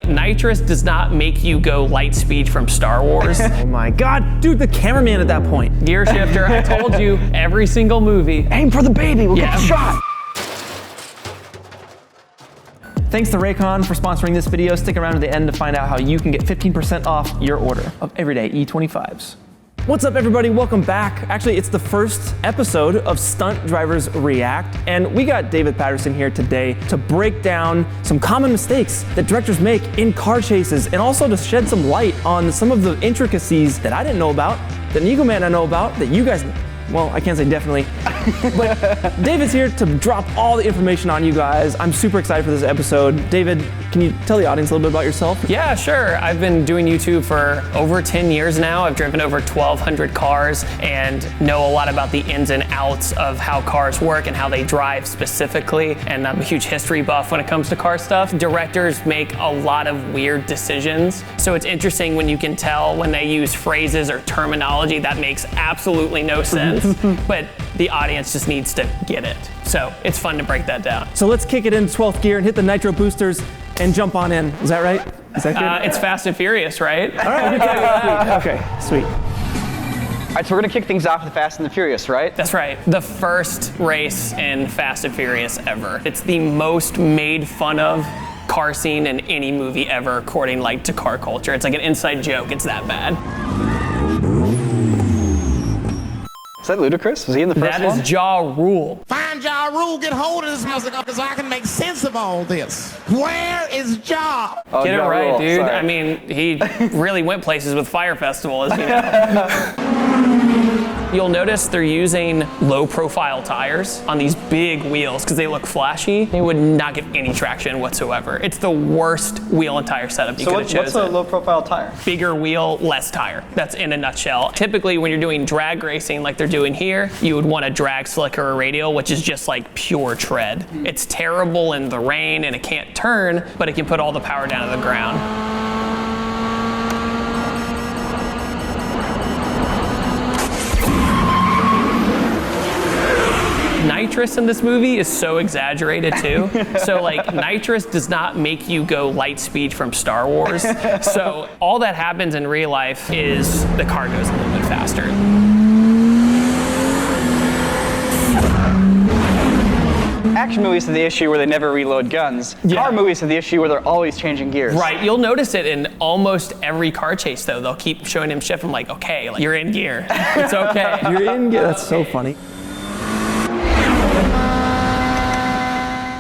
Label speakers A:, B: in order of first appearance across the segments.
A: Nitrous does not make you go light speed from Star Wars.
B: Oh my God, dude, the cameraman at that point.
A: Gear shifter, I told you, every single movie.
B: Aim for the baby, we'll get the shot. Thanks to Raycon for sponsoring this video. Stick around to the end to find out how you can get 15% off your order of everyday E25s. What's up, everybody? Welcome back. Actually, it's the first episode of Stunt Drivers React, and we got David Patterson here today to break down some common mistakes that directors make in car chases, and also to shed some light on some of the intricacies that I didn't know about, that Niko Man I know about, that you guys, well, I can't say definitely, but David's here to drop all the information on you guys. I'm super excited for this episode. David, can you tell the audience a little bit about yourself?
A: Yeah, sure. I've been doing YouTube for over 10 years now. I've driven over 1,200 cars and know a lot about the ins and outs of how cars work and how they drive specifically. And I'm a huge history buff when it comes to car stuff. Directors make a lot of weird decisions. So it's interesting when you can tell when they use phrases or terminology that makes absolutely no sense, but the audience just needs to get it. So it's fun to break that down.
B: So let's kick it into 12th gear and hit the nitro boosters and jump on in. Is that right? Is that good?
A: It's Fast and Furious, right?
B: All right, okay, sweet.
C: All right, so we're gonna kick things off with Fast and the Furious, right?
A: That's right. The first race in Fast and Furious ever. It's the most made fun of car scene in any movie ever, according to car culture. It's like an inside joke. It's that bad.
C: Is that ludicrous? Was he in the first one?
A: That is Ja Rule.
D: Find Ja Rule, get hold of this motherfucker so I can make sense of all this. Where is Ja?
C: Oh,
A: Get it
C: Ja
A: right,
C: Rule,
A: dude.
C: sorry.
A: I mean, he really went places with Fire Festival, as you know. You'll notice they're using low-profile tires on these big wheels because they look flashy. They would not get any traction whatsoever. It's the worst wheel and tire setup you could have chosen.
C: What's a low-profile tire?
A: Bigger wheel, less tire. That's in a nutshell. Typically, when you're doing drag racing like they're doing here, you would want a drag slick or a radial, which is just like pure tread. It's terrible in the rain and it can't turn, but it can put all the power down to the ground. Nitrous in this movie is so exaggerated too. So nitrous does not make you go light speed from Star Wars. So all that happens in real life is the car goes a little bit faster.
C: Action movies have the issue where they never reload guns.
A: Yeah.
C: Car movies have the issue where they're always changing gears.
A: Right, you'll notice it in almost every car chase though. They'll keep showing him shift. I'm like, okay, you're in gear. It's okay.
B: You're in gear, that's so funny.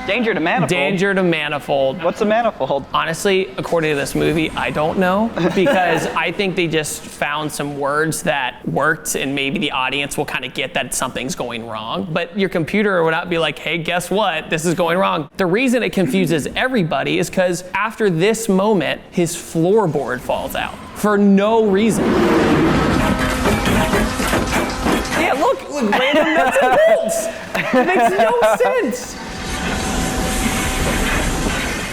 C: Danger to manifold.
A: Danger to manifold.
C: What's a manifold?
A: Honestly, according to this movie, I don't know, because I think they just found some words that worked and maybe the audience will kind of get that something's going wrong. But your computer would not be like, hey, guess what? This is going wrong. The reason it confuses everybody is because after this moment, his floorboard falls out for no reason. Yeah, look, random nuts and bolts. It makes no sense.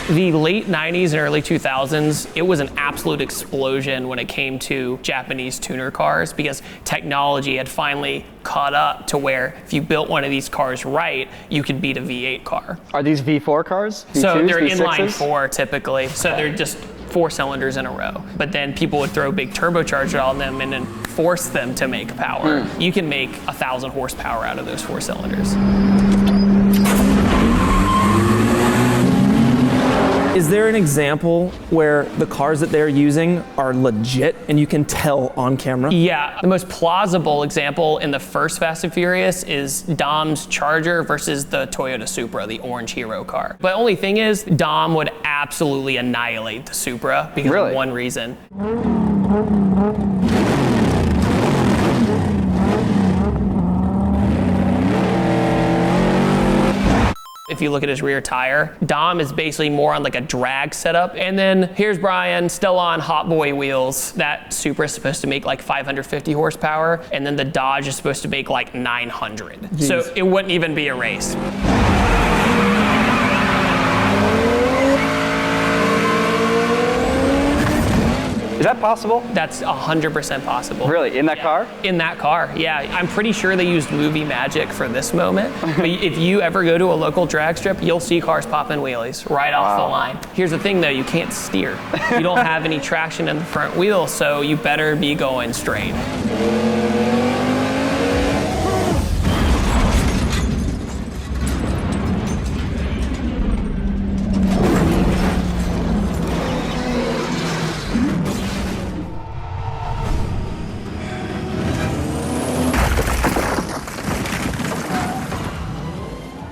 A: The late 90s and early 2000s, it was an absolute explosion when it came to Japanese tuner cars because technology had finally caught up to where if you built one of these cars right, you could beat a V8 car.
C: Are these V4 cars? V2s,
A: So they're
C: V6s?
A: inline 4 typically, so they're just 4 cylinders in a row. But then people would throw big turbocharger on them and then force them to make power. You can make 1,000 horsepower out of those 4 cylinders.
B: Is there an example where the cars that they're using are legit and you can tell on camera?
A: Yeah, the most plausible example in the first Fast and Furious is Dom's Charger versus the Toyota Supra, the orange hero car. But only thing is, Dom would absolutely annihilate the Supra because of one reason. If you look at his rear tire, Dom is basically more on like a drag setup. And then here's Brian, still on Hot Boy wheels. That Supra is supposed to make like 550 horsepower, and then the Dodge is supposed to make like 900. Jeez. So it wouldn't even be a race.
C: Is that possible?
A: That's 100% possible.
C: Really? In that car?
A: In that car, yeah. I'm pretty sure they used movie magic for this moment. But if you ever go to a local drag strip, you'll see cars popping wheelies right off the line. Here's the thing though, you can't steer. You don't have any traction in the front wheel, so you better be going straight.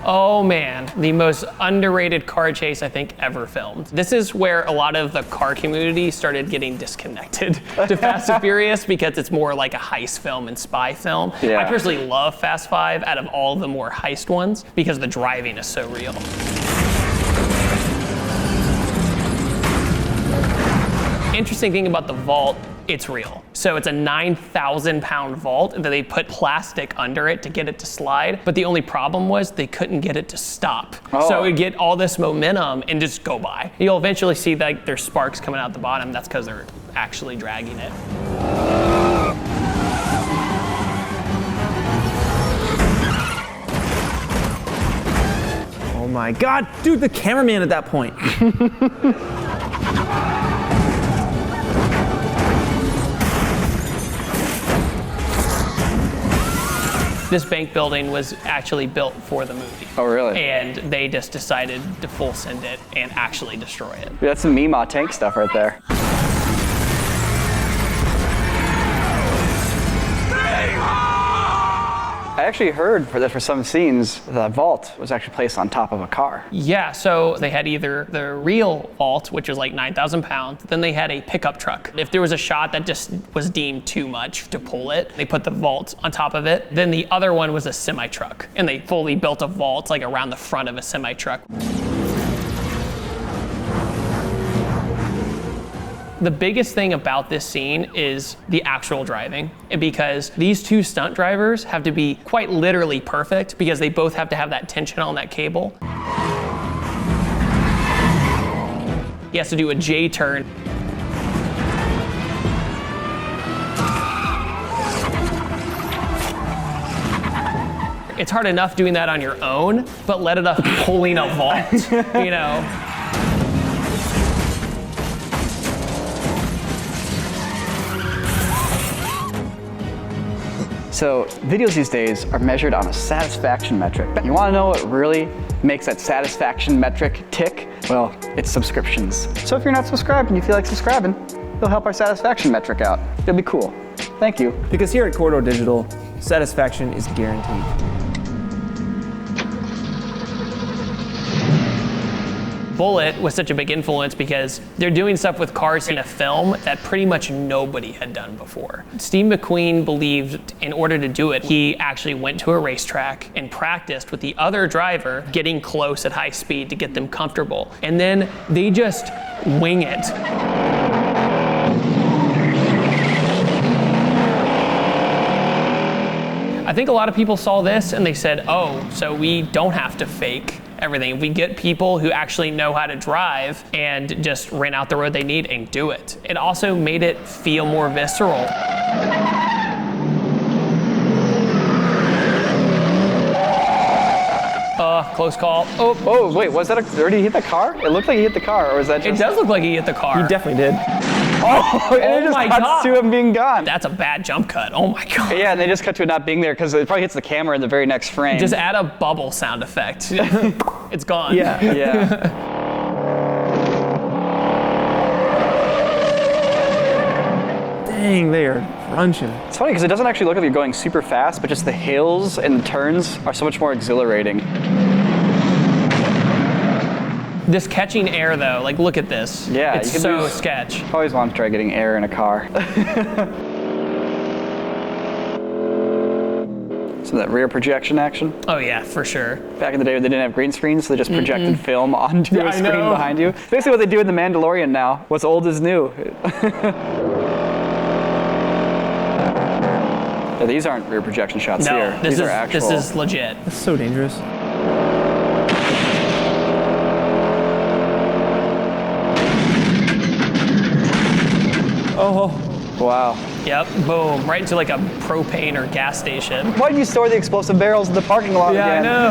A: Oh man, the most underrated car chase I think ever filmed. This is where a lot of the car community started getting disconnected to Fast and Furious because it's more like a heist film and spy film.
C: Yeah.
A: I personally love Fast 5 out of all the more heist ones because the driving is so real. Interesting thing about the vault, it's real. So it's a 9,000 pound vault that they put plastic under it to get it to slide. But the only problem was they couldn't get it to stop. So it would get all this momentum and just go by. You'll eventually see that there's sparks coming out the bottom. That's because they're actually dragging it.
B: Oh my God, dude, the cameraman at that point.
A: This bank building was actually built for the movie.
C: Oh, really?
A: And they just decided to full send it and actually destroy it.
C: That's some Mima tank stuff right there. I actually heard that for some scenes, the vault was actually placed on top of a car.
A: Yeah, so they had either the real vault, which was like 9,000 pounds, then they had a pickup truck. If there was a shot that just was deemed too much to pull it, they put the vault on top of it. Then the other one was a semi-truck, and they fully built a vault like around the front of a semi-truck. The biggest thing about this scene is the actual driving, because these two stunt drivers have to be quite literally perfect because they both have to have that tension on that cable. He has to do a J turn. It's hard enough doing that on your own, but let alone pulling a vault, you know?
C: So videos these days are measured on a satisfaction metric. You want to know what really makes that satisfaction metric tick? Well, it's subscriptions. So if you're not subscribed and you feel like subscribing, it'll help our satisfaction metric out. It'll be cool. Thank you.
B: Because here at Corridor Digital, satisfaction is guaranteed.
A: Bullet was such a big influence because they're doing stuff with cars in a film that pretty much nobody had done before. Steve McQueen believed in order to do it, he actually went to a racetrack and practiced with the other driver, getting close at high speed to get them comfortable. And then they just wing it. I think a lot of people saw this and they said, oh, so we don't have to fake everything. We get people who actually know how to drive and just rent out the road they need and do it. It also made it feel more visceral. Close call.
C: Oh, wait, was that did he hit the car? It looked like he hit the car, or was that just...
A: It does look like he hit the car.
B: You definitely did.
C: Oh, and it just cuts to him being gone.
A: That's a bad jump cut. Oh my God.
C: Yeah, and they just cut to it not being there because it probably hits the camera in the very next frame.
A: Just add a bubble sound effect. It's gone.
B: Yeah.
C: Yeah.
B: Dang, they are crunching.
C: It's funny because it doesn't actually look like you're going super fast, but just the hills and the turns are so much more exhilarating.
A: This catching air though, like look at this.
C: Yeah,
A: it's so sketch.
C: I always want to try getting air in a car. Some of that rear projection action.
A: Oh yeah, for sure.
C: Back in the day when they didn't have green screens, so they just projected film onto a screen behind you. Basically what they do in The Mandalorian now. What's old is new. Yeah, these aren't rear projection shots here. These are actual.
A: This is legit.
B: That's so dangerous. Oh,
C: Wow.
A: Yep, boom, right into like a propane or gas station.
C: Why did you store the explosive barrels in the parking lot again?
A: I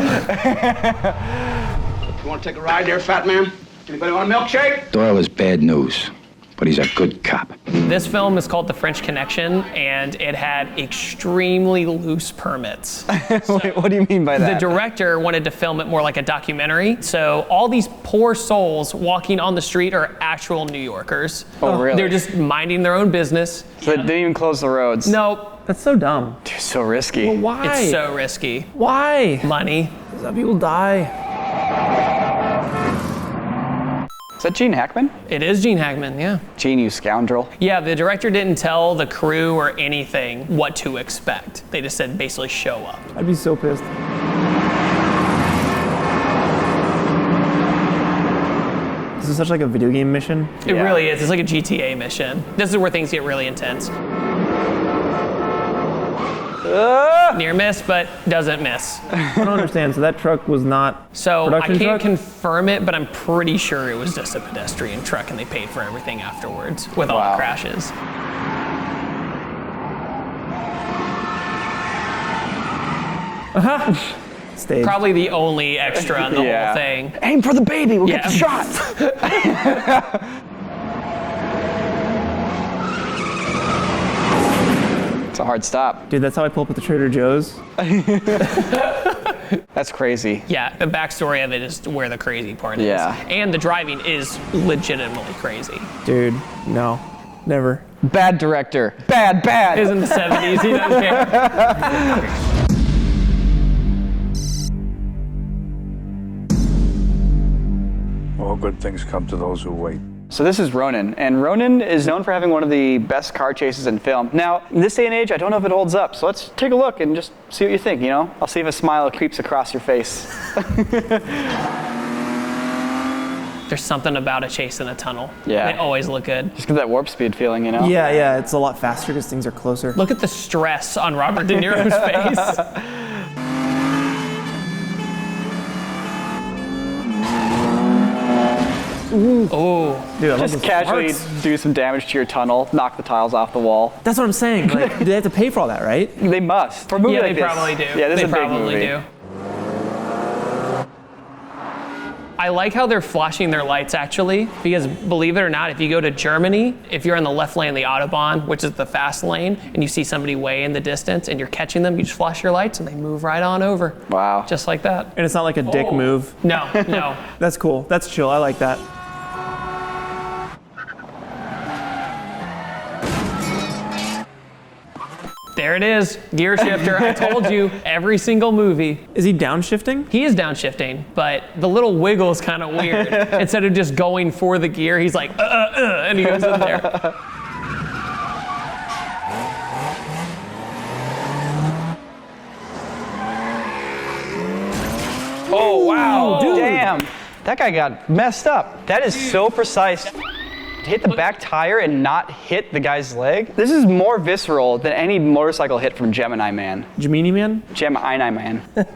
A: know.
E: You want to take a ride there, fat man? Anybody want a milkshake?
F: Doyle is bad news, but he's a good cop.
A: This film is called The French Connection, and it had extremely loose permits.
C: Wait, what do you mean by
A: The
C: that?
A: director wanted to film it more like a documentary, so all these poor souls walking on the street are actual New Yorkers.
C: Oh, really?
A: They're just minding their own business.
C: So they didn't even close the roads.
A: Nope,
B: that's so dumb.
C: Dude, so risky.
B: Why?
A: it's so risky.
B: Why?
A: Money.
B: Some people die.
C: Is that Gene Hackman?
A: It is Gene Hackman, yeah.
C: Gene, you scoundrel.
A: Yeah, the director didn't tell the crew or anything what to expect. They just said basically show up.
B: I'd be so pissed. This is such like a video game mission.
A: It
C: Yeah.
A: really is. It's like a GTA mission. This is where things get really intense. Near miss, but doesn't miss.
B: I don't understand. So that truck was not
A: So I
B: production
A: can't
B: truck?
A: confirm it, but I'm pretty sure it was just a pedestrian truck and they paid for everything afterwards with all
C: Wow.
A: the crashes.
B: Stage.
A: Probably the only extra in the
C: Yeah.
A: whole thing.
C: Aim for the baby, we'll get
A: Yeah.
C: the shot. It's a hard stop.
B: Dude, that's how I pull up at the Trader Joe's.
C: That's crazy.
A: Yeah, the backstory of it is where the crazy part is.
C: Yeah.
A: And the driving is legitimately crazy.
B: Dude, no, never.
C: Bad director. Bad.
A: Is in the 70s, he doesn't care.
G: All good things come to those who wait.
C: So this is Ronin, and Ronin is known for having one of the best car chases in film. Now, in this day and age, I don't know if it holds up, so let's take a look and just see what you think, you know? I'll see if a smile creeps across your face.
A: There's something about a chase in a tunnel.
C: Yeah.
A: They always look good.
C: Just get that warp speed feeling, you know?
B: Yeah, it's a lot faster because things are closer.
A: Look at the stress on Robert De Niro's face. Oh,
B: Dude, I love
C: Just
B: those
C: casually
B: parts.
C: do some damage to your tunnel, knock the tiles off the wall.
B: That's what I'm saying. Like, they have to pay for all that, right?
C: They must. For a movie
A: yeah,
C: like
A: they
C: this.
A: probably do.
C: Yeah, this
A: they
C: is a big
A: probably
C: movie.
A: do. I like how they're flashing their lights actually, because believe it or not, if you go to Germany, if you're on the left lane of the Autobahn, which is the fast lane, and you see somebody way in the distance and you're catching them, you just flash your lights and they move right on over.
C: Wow.
A: Just like that.
B: And it's not like a dick move.
A: No, no.
B: That's cool. That's chill. I like that.
A: There it is, gear shifter. I told you, every single movie.
B: Is he downshifting?
A: He is downshifting, but the little wiggle is kind of weird. Instead of just going for the gear, he's like, and he goes in there.
C: Oh, wow.
B: Dude.
C: Damn. That guy got messed up. That is so precise. To hit the back tire and not hit the guy's leg. This is more visceral than any motorcycle hit from Gemini Man.
B: Gemini Man?
C: Gemini Man. Get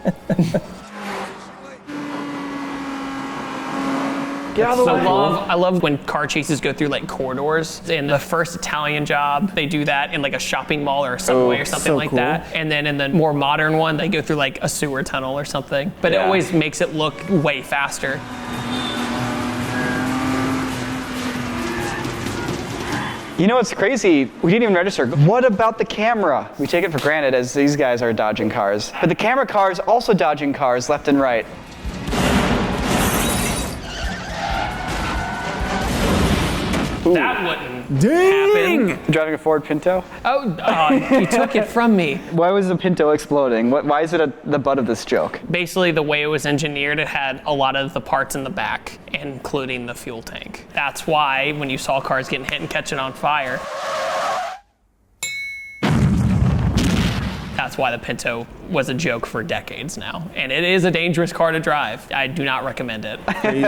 C: out of the way.
A: I love when car chases go through like corridors. In the first Italian Job, they do that in like a shopping mall or a subway or something
B: so
A: like
B: cool.
A: that. And then in the more modern one, they go through like a sewer tunnel or something. But it
C: Yeah.
A: always makes it look way faster.
C: You know what's crazy? We didn't even register. What about the camera? We take it for granted as these guys are dodging cars. But the camera car is also dodging cars left and right.
A: That wouldn't happen.
C: Driving a Ford Pinto?
A: Oh, you took it from me.
C: Why was the Pinto exploding? Why is it the butt of this joke?
A: Basically, the way it was engineered, it had a lot of the parts in the back, including the fuel tank. That's why when you saw cars getting hit and catching on fire, that's why the Pinto was a joke for decades now. And it is a dangerous car to drive. I do not recommend it.
B: Crazy.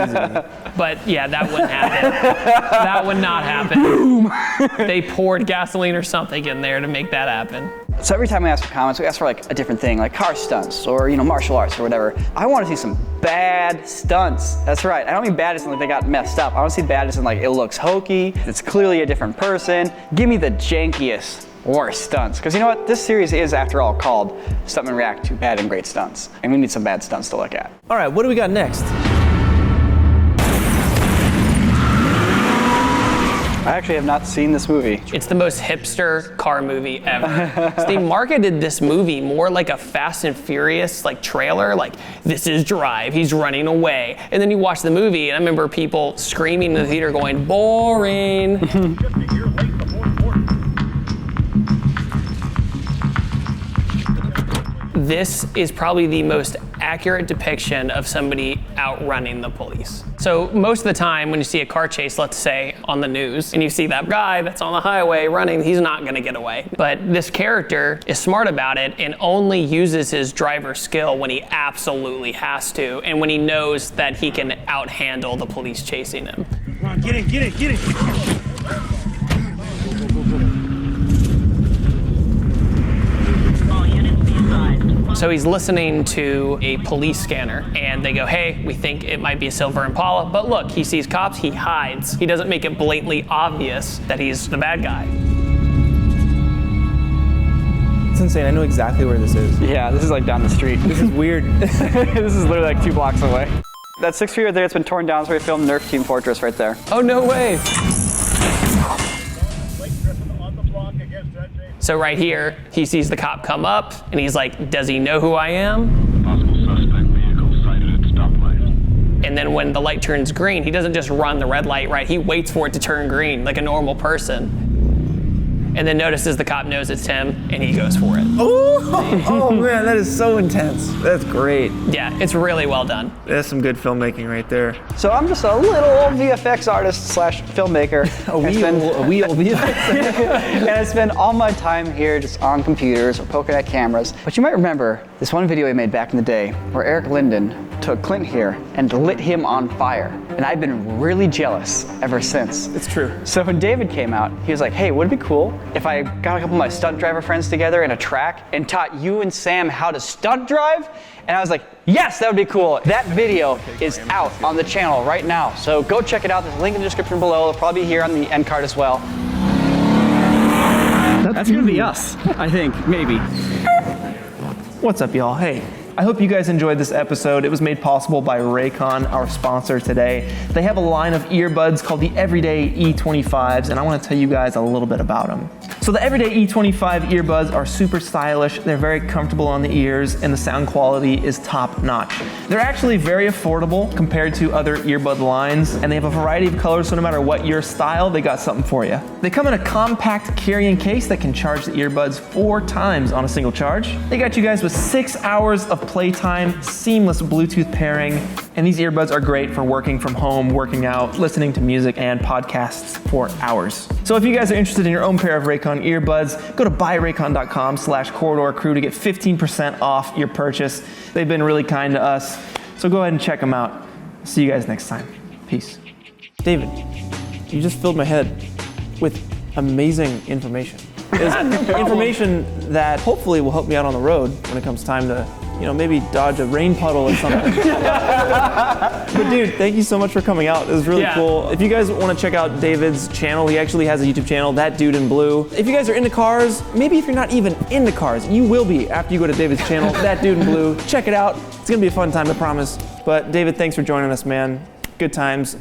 A: But yeah, that wouldn't happen. That would not happen. Boom. They poured gasoline or something in there to make that happen.
C: So every time we ask for comments, we ask for like a different thing, like car stunts or, martial arts or whatever. I want to see some bad stunts. That's right. I don't mean bad as in like they got messed up. I want to see bad as in like it looks hokey, it's clearly a different person. Give me the jankiest, worst stunts. Because you know what? This series is, after all, called Stuntmen React to Bad and Great Stunts. And we need some bad stunts to look at.
B: All right, what do we got next?
C: I actually have not seen this movie.
A: It's the most hipster car movie ever. So they marketed this movie more like a Fast and Furious trailer, like this is Drive, he's running away. And then you watch the movie and I remember people screaming in the theater going, boring. This is probably the most accurate depiction of somebody outrunning the police. So most of the time when you see a car chase, let's say on the news, and you see that guy that's on the highway running, he's not gonna get away. But this character is smart about it and only uses his driver skill when he absolutely has to, and when he knows that he can outhandle the police chasing him.
H: Come on, get in, get in, get in.
A: So he's listening to a police scanner and they go, hey, we think it might be a silver Impala, but look, he sees cops, he hides. He doesn't make it blatantly obvious that he's the bad guy.
B: It's insane, I know exactly where this is.
C: Yeah, this is like down the street.
B: This is weird.
C: This is literally like 2 blocks away. That 6 feet right there, it's been torn down, so we filmed Nerf Team Fortress right there.
A: Oh, no way. So right here, he sees the cop come up, and he's like, does he know who I am?
G: Possible suspect vehicle sighted at stoplight.
A: And then when the light turns green, he doesn't just run the red light, right? He waits for it to turn green like a normal person. And then notices the cop knows it's him, and he goes for it.
B: Oh man, that is so intense. That's great.
A: Yeah, it's really well done.
B: That's some good filmmaking right there.
C: So I'm just a little old VFX artist slash filmmaker.
B: A wee old VFX.
C: And I spend all my time here just on computers or poking at cameras. But you might remember this one video we made back in the day where Eric Linden took Clint here and lit him on fire. And I've been really jealous ever since.
B: It's true.
C: So when David came out, he was like, hey, would it be cool if I got a couple of my stunt driver friends together in a track and taught you and Sam how to stunt drive? And I was like, yes, that would be cool. That video is out on the channel right now. So go check it out. There's a link in the description below. It'll probably be here on the end card as well. That's gonna be us, I think, maybe.
B: What's up, y'all? Hey. I hope you guys enjoyed this episode. It was made possible by Raycon, our sponsor today. They have a line of earbuds called the Everyday E25s, and I want to tell you guys a little bit about them. So the Everyday E25 earbuds are super stylish, they're very comfortable on the ears, and the sound quality is top notch. They're actually very affordable compared to other earbud lines, and they have a variety of colors, so no matter what your style, they got something for you. They come in a compact carrying case that can charge the earbuds 4 times on a single charge. They got you guys with 6 hours of playtime, seamless Bluetooth pairing, and these earbuds are great for working from home, working out, listening to music and podcasts for hours. So if you guys are interested in your own pair of Raycon earbuds, go to buyraycon.com/corridorcrew to get 15% off your purchase. They've been really kind to us, so go ahead and check them out. See you guys next time. Peace. David, you just filled my head with amazing information. It's information that hopefully will help me out on the road when it comes time to, maybe dodge a rain puddle or something. But dude, thank you so much for coming out. It was really cool. If you guys want to check out David's channel, he actually has a YouTube channel, That Dude in Blue. If you guys are into cars, maybe if you're not even into cars, you will be after you go to David's channel, That Dude in Blue. Check it out. It's gonna be a fun time, I promise. But David, thanks for joining us, man. Good times.